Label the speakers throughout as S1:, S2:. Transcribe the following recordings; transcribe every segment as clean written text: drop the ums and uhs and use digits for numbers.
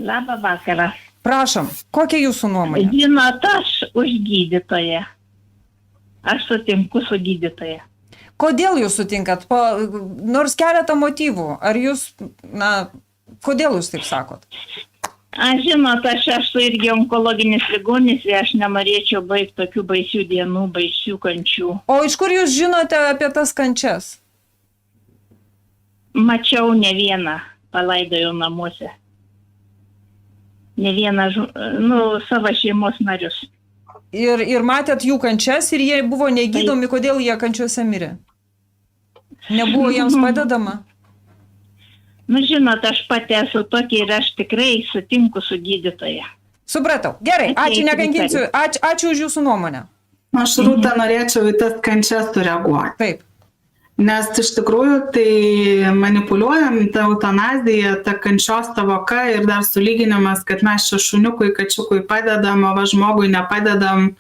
S1: Labą vakarą.
S2: Prašom, kokia jūsų nuomonė?
S1: Žinot, aš už gydytoją. Aš sutinku su gydytoja.
S2: Kodėl jūs sutinkat? Nors keletą motyvų. Ar jūs, kodėl jūs taip sakot?
S1: Aš žinot, aš esu irgi onkologinis ligonis ir aš nenorėčiau baigti tokių baisių dienų, baisių kančių.
S2: O iš kur jūs žinote apie tas kančias?
S1: Mačiau ne vieną, palaidojau namuose. Ne vieną, savo šeimos narius.
S2: Ir matėt jų kančias ir jie buvo negydomi, kodėl jie kančiuose mirė? Nebuvo jiems padedama?
S1: Žinot, aš pati esu tokia ir aš tikrai sutinku su gydytoja.
S2: Supratau. Gerai, ačiū, nekankinsiu. Ačiū už jūsų nuomonę.
S3: Aš, Rūta, norėčiau į tas kančias sureaguoti.
S2: Taip.
S3: Nes iš tikrųjų tai manipuliuojam tą eutanaziją, tą kančios tavoka ir dar sulyginimas, kad mes čia šuniukui, kačiukui padedam, o žmogui nepadedam.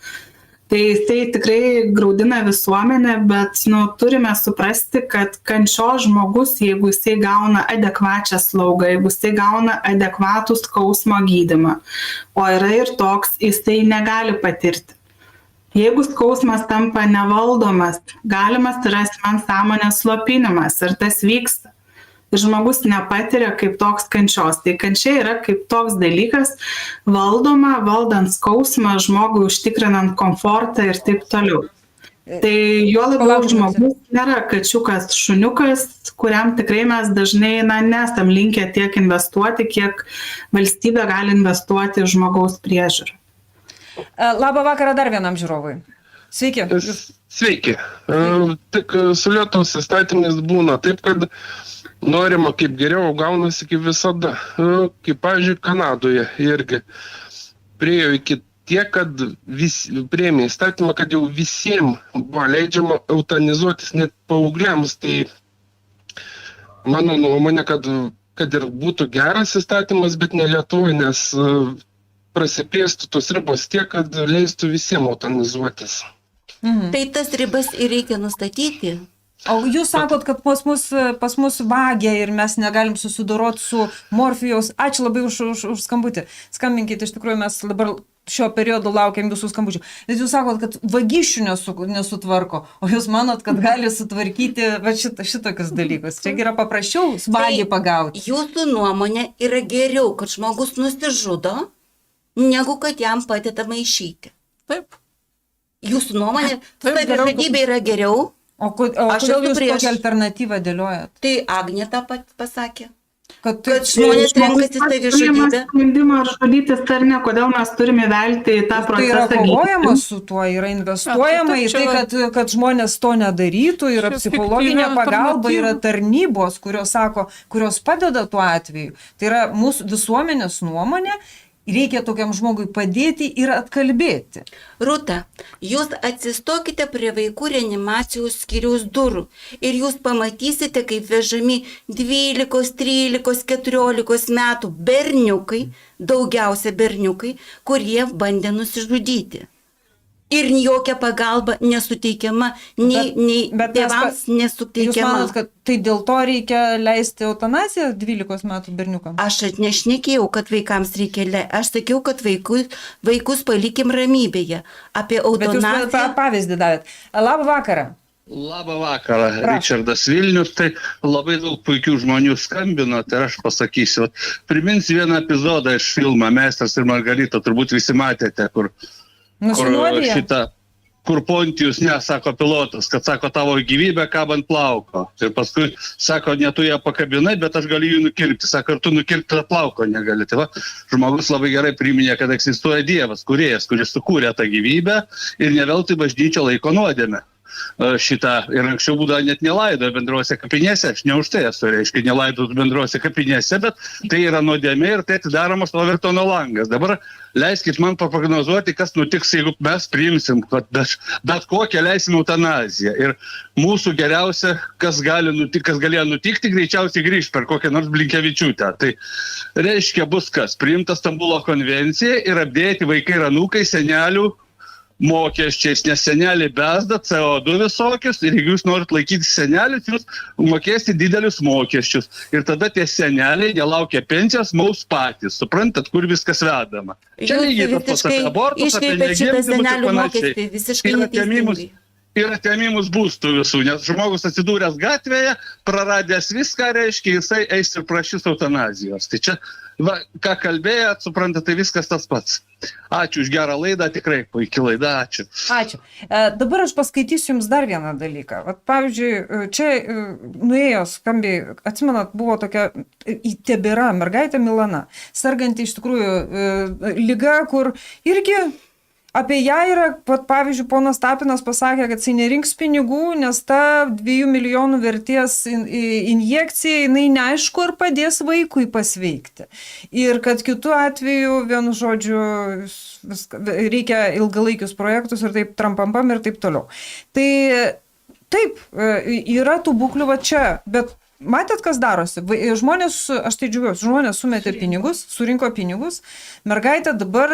S3: Tai jisai tikrai graudina visuomenę, bet turime suprasti, kad kančios žmogus, jeigu jisai gauna adekvačią slaugą, jeigu jisai gauna adekvatų skausmo gydymą, o yra ir toks, jisai negali patirti. Jeigu skausmas tampa nevaldomas, galimas yra asmens sąmonės slopinimas ir tas vyksta. Ir žmogus nepatiria kaip toks kančios. Tai kančia yra kaip toks dalykas valdoma, valdant skausmą, žmogui užtikrinant komfortą ir taip toliau. Tai juo labiau žmogus nėra kačiukas, šuniukas, kuriam tikrai mes dažnai nesam linkę tiek investuoti, kiek valstybė gali investuoti žmogaus priežiūrą.
S2: Labą vakarą dar vienam žiūrovui. Sveiki.
S4: Sveiki. Tik su Lietuvos įstatymais būna taip, kad norima kaip geriau, gaunasi kaip visada. Kaip, pavyzdžiui, Kanadoje irgi priėjo iki tiek, kad priėmė įstatymą, kad jau visiems buvo leidžiama eutanizuotis net paaugliams. Tai mano nuomonė, kad ir būtų geras įstatymas, bet ne Lietuvoje, nes prasiplėstų tos ribos tiek, kad leistų visiems eutanizuotis.
S5: Tai tas ribas ir reikia nustatyti.
S2: O jūs sakot, kad pas mus vagia ir mes negalim susidoroti su morfijaus. Ačiū labai už skambutį. Skambinkite, iš tikrųjų mes dabar šio periodo laukiam visų skambučių. Bet jūs sakot, kad vagysčių nesutvarko, o jūs manot, kad gali sutvarkyti šitokius dalykus. Čia yra paprasčiau vagį pagauti.
S5: Jūsų nuomonė yra geriau, kad žmogus nusižudo, negu kad jam padedama išeiti.
S2: Taip.
S5: Jūsų nuomonė, savižudybė yra geriau.
S2: O kodėl jūs tokią alternatyvą dėliojat?
S5: Tai Agnė tą pasakė.
S2: Kad
S5: žmonės renkasi savižudybę.
S3: Sprendimą ar žudytis ar ne, kodėl mes turime velti į tą procesą.
S2: Tai yra kovojama su tuo, yra investuojama į tai, kad žmonės to nedarytų, yra psichologinė pagalba, yra tarnybos, kurios padeda tuo atveju. Tai yra mūsų visuomenės nuomonė. Reikia tokiam žmogui padėti ir atkalbėti.
S5: Rūta, jūs atsistokite prie vaikų reanimacijos skyriaus durų ir jūs pamatysite, kaip vežami 12, 13, 14 metų berniukai, daugiausia berniukai, kurie bandė nusižudyti. Ir jokia pagalba nesuteikiama, nei tėvams nesuteikiama.
S2: Jūs manot, kad tai dėl to reikia leisti eutanaziją 12 metų berniukams?
S5: Aš nešnekėjau, kad vaikams reikia leisti. Aš sakiau, kad vaikus palikim ramybėje. Apie eutanaziją.
S2: Bet jūs pavyzdį davėt. Labą vakarą.
S6: Labą vakarą, Ričardas Vilnius. Tai labai daug puikių žmonių skambino, tai aš pasakysiu. Priminsiu vieną epizodą iš filmo Meistras ir Margarita, turbūt visi matėte, kur Pontijus, sako pilotas, kad sako tavo gyvybė kabant plauko. Ir paskui sako, ne tu ją pakabinai, bet aš galiu jų nukirpti. Sako, ir tu nukirpti tą plauko negali. Tai va, žmogus labai gerai priminė, kad egzistuoja Dievas, kūrėjas, kuris sukūrė tą gyvybę ir ne veltui bažnyčia laiko nuodėmę. Ir anksčiau būdavo net nelaido bendruose kapinėse, aš ne už tai esu, reiškia, nelaido bendruose kapinėse, bet tai yra nuodėmė ir tai atidaromas Overtono langas. Dabar leiskit man paprognozuoti, kas nutiks, jeigu mes priimsim, kad bet kokią leisim eutanaziją. Ir mūsų geriausia, kas galėjo nutikti, greičiausiai grįžti per kokią nors Blinkevičiūtę. Tai reiškia bus kas, priimta Stambulo konvencija ir apdėti vaikai ir anūkai senelių mokesčiais, nes seneliai besda CO2 visokius ir jeigu jūs norit laikyti senelius, jūs mokėsite didelius mokesčius. Ir tada tie seneliai, nelaukia pensijos, maus patys. Suprantat, kur viskas vedama. Čia lygiai tas pats apie abortus, apie negimdymus ir panašiai.
S5: Visiškai neteisingai.
S6: Ir atėmimus būstų visų, nes žmogus atsidūręs gatvėje, praradęs viską, reiškia, jisai eis ir prašys eutanazijos. Tai čia, va, ką kalbėjot, suprantate, tai viskas tas pats. Ačiū už gerą laidą, tikrai puikia laida, ačiū.
S2: Ačiū. Dabar aš paskaitysiu Jums dar vieną dalyką. Vat, pavyzdžiui, čia nuėjo skambiai, atsimenat, buvo tokia, tebėra mergaitė Milana, serganti iš tikrųjų liga, kur irgi apie ją yra, pavyzdžiui, ponas Tapinas pasakė, kad jis nerinks pinigų, nes ta 2 milijonų vertės injekcija, jinai neaišku, ar padės vaikui pasveikti. Ir kad kitu atveju, vienu žodžiu, reikia ilgalaikius projektus ir taip trampampam ir taip toliau. Tai taip, yra tų būklių va čia, bet matėt, kas darosi? Žmonės, aš tai džiugiuosi, žmonės sumetė pinigus, surinko pinigus, mergaitė dabar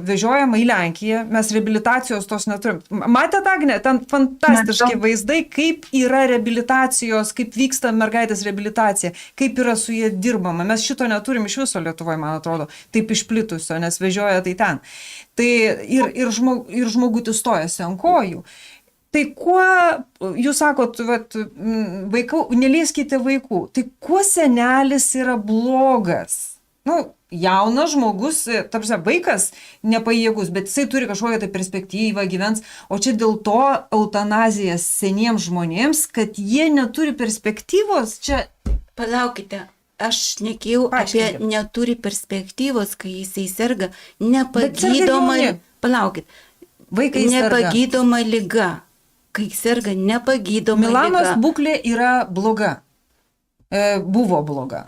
S2: vežiojama į Lenkiją, mes reabilitacijos tos neturim. Matėt, Agne, ten fantastiški vaizdai, kaip yra reabilitacijos, kaip vyksta mergaitės reabilitacija, kaip yra su jie dirbama. Mes šito neturim iš viso Lietuvoje, man atrodo, taip išplitusio, nes vežioja tai ten. Tai ir žmogutis stojasi ant kojų. Tai kuo, jūs sakot, vat, vaikų, nelieskite vaikų, tai kuo senelis yra blogas? Nu, jaunas žmogus, tarsi vaikas nepajėgus, bet jisai turi kažkokią tai perspektyvą, gyvens, o čia dėl to eutanazija seniems žmonėms, kad jie neturi perspektyvos, čia...
S5: Palaukite. Aš nekėjau apie neturi perspektyvos, kai jisai serga nepagydoma... Palaukit.
S2: Vaikai
S5: nepagydoma liga. Kai serga nepagydoma liga.
S2: Milanos būklė yra bloga. Buvo bloga.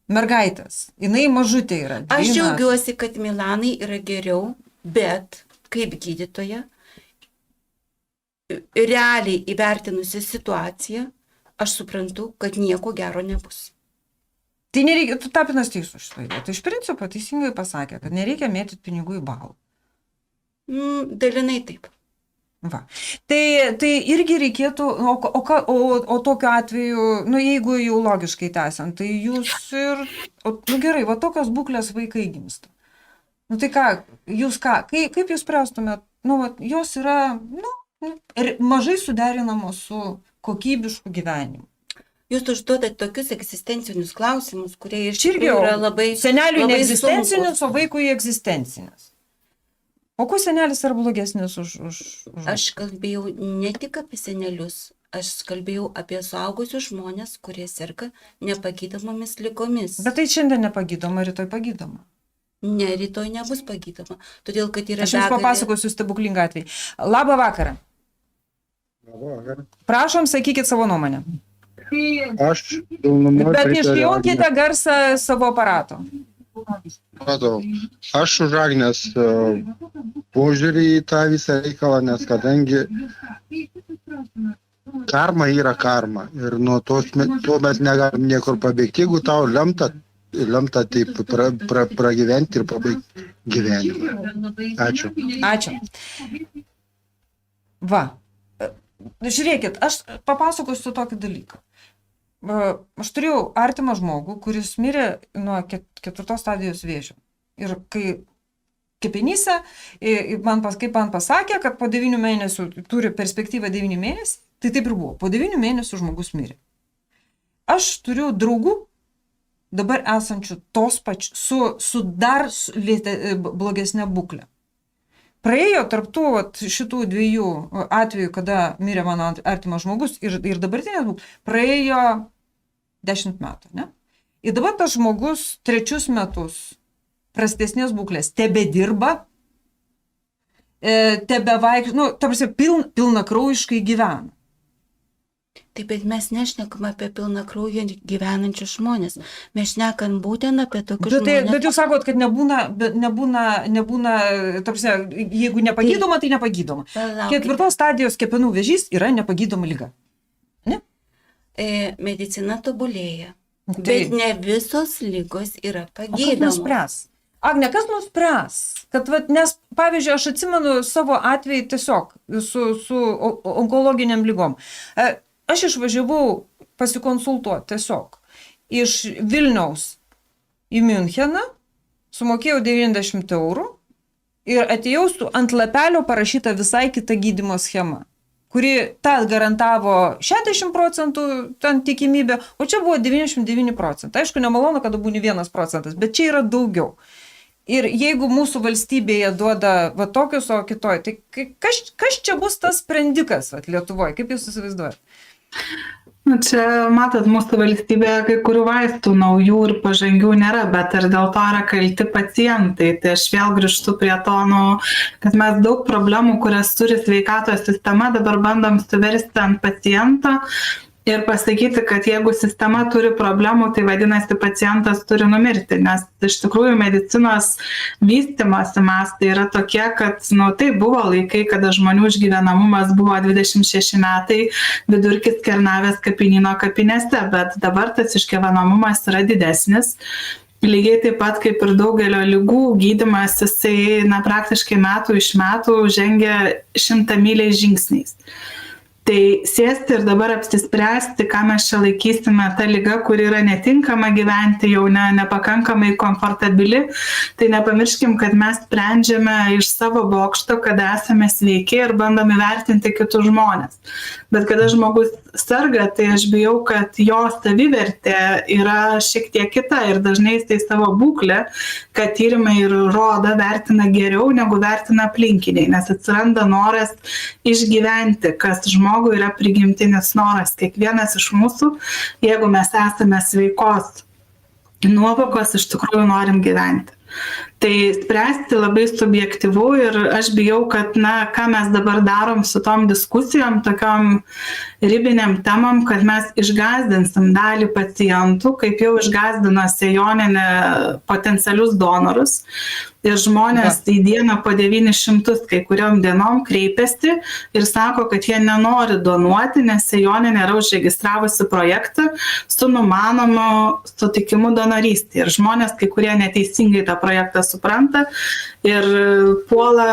S2: Mergaitės. Jinai mažutė yra.
S5: Aš džiaugiuosi, kad Milanai yra geriau, bet kaip gydytoja, realiai įvertinusi situaciją, aš suprantu, kad nieko gero nebus.
S2: Tai nereikia, Tapinas teisus šitoje. Tai iš principo teisingai pasakė, kad nereikia mėtyti pinigų į balą.
S5: Dalinai taip.
S2: Va. Tai irgi reikėtų, o tokiu atveju, nu jeigu jau logiškai tęsiant, tai jūs ir, nu gerai, va tokios būklės vaikai gimsta. Nu tai ką, jūs ką, kaip jūs spręstumėt, nu va, jos yra, nu, mažai suderinamos su kokybišku gyvenimu.
S5: Jūs užduodat tokius egzistencinius klausimus, kurie iš tikrųjų yra labai...
S2: Seneliui ne egzistencinius, o vaikui egzistencinius. O kuo senelis yra blogesnis už...
S5: Aš kalbėjau ne tik apie senelius, aš kalbėjau apie suaugusius žmonės, kurie serga nepagydomomis ligomis.
S2: Bet tai šiandien nepagydoma, rytoj pagydoma.
S5: Ne, rytoj nebus pagydoma, todėl kad yra...
S2: Aš jums papasakosiu stebuklingą atvejį. Labą vakarą.
S7: Labą vakarą.
S2: Prašom, sakykit savo nuomonę.
S7: Aš pilnumoj...
S2: Bet išjungkite garsą savo aparato.
S7: Matau, aš už Agnės požiūrį į tą visą reikalą, nes kadangi karma yra karma ir nuo to mes negalim niekur pabėgti, jeigu tau lemta taip pragyventi ir pabaigti gyvenimą. Ačiū.
S2: Ačiū. Va, žiūrėkit, aš papasakosiu tokį dalyką. Aš turėjau artimą žmogų, kuris mirė nuo 4 stadijos vėžio. Ir kai kepenyse, kaip man pasakė, kad po 9 mėnesių turi perspektyvą 9 mėnesių, tai taip ir buvo. Po 9 mėnesių žmogus mirė. Aš turiu draugų, dabar esančių tos su dar blogesnė būklė. Praėjo tarptų šitų 2 atvejų, kada mirė mano artimas žmogus ir dabartinės būklės, praėjo 10 metų, ne? Ir dabar tas žmogus 3 metus prastesnės būklės tebedirba, tebevaikščia, nu, tarsi pilna kraujiškai gyvena.
S5: Taip, bet mes nešnekam apie pilną kraują gyvenančius žmonės. Mes šnekam būtent apie tokius žmonės.
S2: Bet jūs sakot, kad nebūna, tarsi, jeigu nepagydoma, tai nepagydoma. 4 stadijos kepenų vėžys yra nepagydoma liga. Ne?
S5: Medicina tobulėja, bet ne visos ligos yra pagydomos.
S2: Nuspręs. Agne, kas nuspręs? Kad, nes, pavyzdžiui, aš atsimenu savo atvejį tiesiog su onkologiniam lygom. Aš išvažiavau pasikonsultuoti tiesiog iš Vilniaus į Müncheną, sumokėjau 90 eurų ir atėjau su ant lapelio parašyta visai kita gydymo schema, kuri tą garantavo 60% ten tikimybė, o čia buvo 99%. Aišku, nemalonu, kad būni 1%, bet čia yra daugiau. Ir jeigu mūsų valstybėje duoda va tokius, o kitoj, tai kas čia bus tas sprendikas Lietuvoje? Kaip jūs įsivaizduojate?
S3: Čia, matot, mūsų valstybėje kai kurių vaistų naujų ir pažangių nėra, bet ir dėl to yra kalti pacientai. Tai aš vėl grįžtu prie to, kad mes daug problemų, kurias turi sveikatos sistema, dabar bandom suversti ant paciento ir pasakyti, kad jeigu sistema turi problemų, tai vadinasi pacientas turi numirti, nes iš tikrųjų medicinos vystymosi mastai yra tokie, kad tai buvo laikai, kada žmonių išgyvenamumas buvo 26 metai, vidurkis Kernavės kapinyno kapinėse, bet dabar tas išgyvenamumas yra didesnis. Lygiai taip pat kaip ir daugelio lygų gydymas, jisai praktiškai metų iš metų žengia 100-myliais žingsniais. Tai sėsti ir dabar apsispręsti, ką mes čia laikysime tą ligą, kuri yra netinkama gyventi, jau nepakankamai komfortabili, tai nepamirškim, kad mes sprendžiame iš savo bokšto, kada esame sveiki ir bandom įvertinti kitus žmonės. Bet kada žmogus serga, tai aš bijau, kad jo savivertė yra šiek tiek kita ir dažnai jisai savo būklę, kad tyrimai ir rodo, vertina geriau negu vertina aplinkiniai, nes atsiranda noras išgyventi, kas žmogui yra prigimtinis noras. Kiekvienas iš mūsų, jeigu mes esame sveikos nuovokos, iš tikrųjų norim gyventi. Tai spręsti labai subjektyvu ir aš bijau, kad, ką mes dabar darom su tom diskusijom, tokiom ribiniam temam, kad mes išgazdinsim dalį pacientų, kaip jau išgazdino Sėjoninė potencialius donorus. Ir žmonės į dieną po 900 kai kuriom dienom kreipiasi ir sako, kad jie nenori donuoti, nes Sėjoninė yra užregistravusi projektą su numanomu sutikimu donorystė. Ir žmonės, kai kurie neteisingai tą projektą supranta ir puola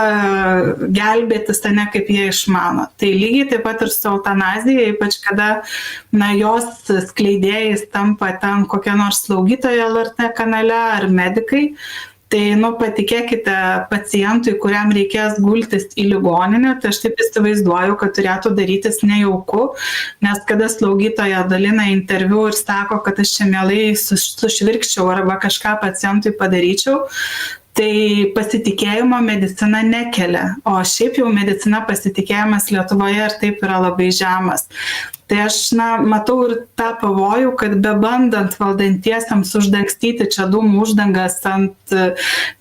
S3: gelbėtis, ne kaip jie išmano. Tai lygiai taip pat ir su eutanazija, ypač kada jos skleidėjais tampa ten kokia nors slaugytoja LRT kanale ar medikai. Tai, patikėkite pacientui, kuriam reikės gultis į ligoninę, tai aš taip įsivaizduoju, kad turėtų darytis nejauku, nes kada slaugytoja dalina interviu ir sako, kad aš čia mielai sušvirkščiau arba kažką pacientui padaryčiau, tai pasitikėjimo medicina nekelia, o šiaip jau medicina pasitikėjimas Lietuvoje ir taip yra labai žemas. Tai aš matau ir tą pavojų, kad bebandant valdantiesiams uždangstyti čia dūmų uždangas ant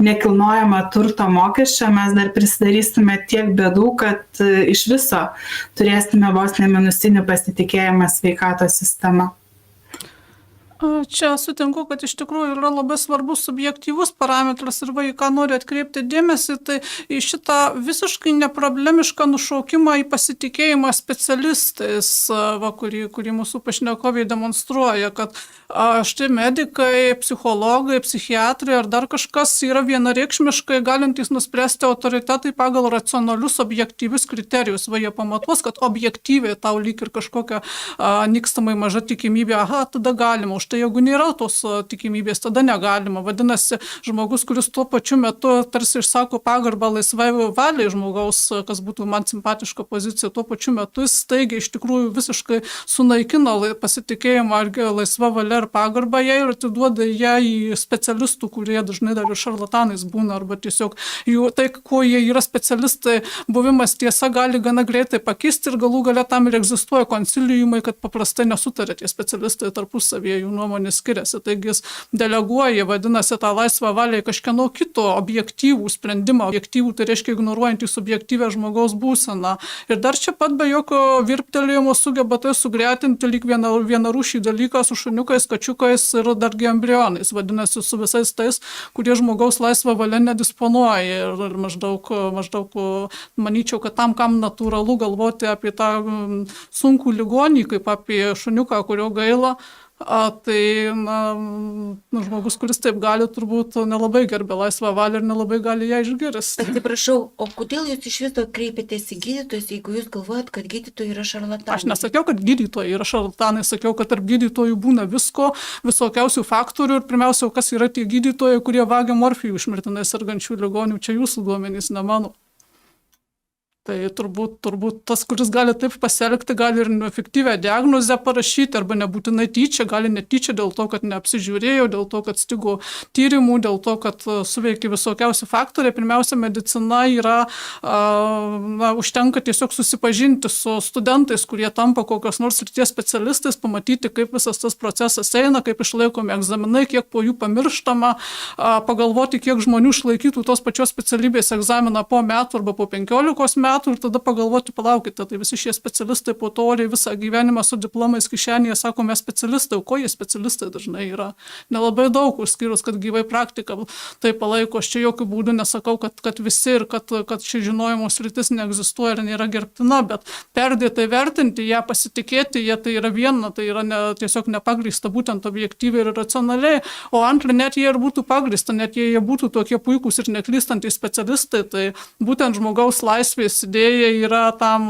S3: nekilnojamo turto mokesčio, mes dar prisidarysime tiek bėdų, kad iš viso turėsime vos neminusinį pasitikėjimą sveikatos sistema.
S8: Čia sutinku, kad iš tikrųjų yra labai svarbus subjektyvus parametras ir ką noriu atkreipti dėmesį, tai į šitą visiškai neproblemišką nušaukimą į pasitikėjimą specialistais, kurį mūsų pašnekoviai demonstruoja, kad štai medikai, psichologai, psichiatrai ar dar kažkas yra vienareikšmiškai galintys nuspręsti autoritetai pagal racionalius objektyvius kriterijus. Jie pamatuos, kad objektyviai tau lyg ir kažkokia nykstamai maža tikimybė, tada galima. Štai jeigu nėra tos tikimybės, tada negalima. Vadinasi, žmogus, kuris tuo pačiu metu tarsi išsako pagarbą laisvai valiai žmogaus, kas būtų man simpatiška pozicija, tuo pačiu metu jis staigiai iš tikrųjų visiškai sunaikina pasitikėjimą laisva valia ir pagarbą jai ir atiduoda ją į specialistų, kurie dažnai dar ir šarlatanais būna, arba tiesiog jų, tai, kuo jie yra specialistai, buvimas tiesa gali gana greitai pakeisti ir galų gale tam ir egzistuoja konsiliumai, kad paprastai nesutarė tie specialistai tarpusavėje, jų nuomonės skiriasi. Taigi jis deleguoja, vadinasi, tą laisvą valią į kažkieno kito objektyvų sprendimą. Objektyvų tai reiškia ignoruojantį subjektyvę žmogaus būseną. Ir dar čia pat be jokio virptelėjimo sugeba tai sugretinti lyg vieną rūšį dalyką su šuniukais, kačiukais ir dargi embrionais. Vadinasi, su visais tais, kurie žmogaus laisvą valią nedisponuoja. Ir maždaug manyčiau, kad tam, kam natūralu galvoti apie tą sunkų ligonį, kaip apie šuniuką, kurio gaila, Tai žmogus, kuris taip gali, turbūt nelabai gerbė laisvą valią ir nelabai gali ją išgirsti.
S5: Atsiprašau, o kodėl jūs iš viso kreipėtės į gydytojus, jeigu jūs galvojat, kad gydytojai yra šarlatanai?
S8: Aš nesakiau, kad gydytojai yra šarlatanai, sakiau, kad tarp gydytojų būna visko, visokiausių faktorių ir pirmiausia, kas yra tie gydytojai, kurie vagia morfijų iš mirtinai sergančių ligonių, čia jūsų duomenys, ne mano. Tai turbūt tas, kuris gali taip pasielgti, gali ir neefektyvią diagnozę parašyti, arba nebūtinai tyčia, gali netyčia dėl to, kad neapsižiūrėjo, dėl to, kad stigo tyrimų, dėl to, kad suveikia visokiausi faktoriai. Pirmiausia, medicina yra, užtenka tiesiog susipažinti su studentais, kurie tampa kokios nors srities specialistais, pamatyti, kaip visas tas procesas eina, kaip išlaikomi egzaminai, kiek po jų pamirštama, pagalvoti, kiek žmonių išlaikytų tos pačios specialybės egzaminą po metų arba po 15 metų. Ir tada pagalvoti, palaukite, tai visi šie specialistai po to oriai visą gyvenimą su diplomais kišenėje, sako, mes specialistai, o ko jie specialistai dažnai yra? Nelabai daug, išskyrus, kad gyvai praktika tai palaiko. Aš čia jokių būdų nesakau, kad visi ir kad ši žinojimo sritis neegzistuoja ir nėra gerbtina, bet perdėtai vertinti ją, pasitikėti ją, tai yra viena, tai yra tiesiog nepagrįsta būtent objektyviai ir racionaliai, o antra, net jie ir būtų pagrįsta, net jie būtų tokie puikūs ir neklystantys specialistai, tai būtent žmogaus laisvės idėja yra tam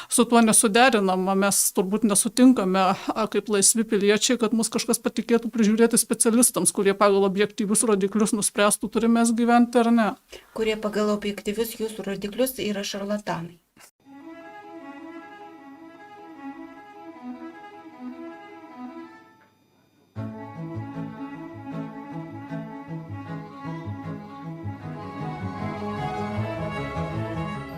S8: su tuo nesuderinama. Mes turbūt nesutinkame kaip laisvi piliečiai, kad mus kažkas patikėtų prižiūrėti specialistams, kurie pagal objektyvius rodiklius nuspręstų, turime gyventi ar ne.
S5: Kurie pagal objektyvius jūsų rodiklius yra šarlatanai.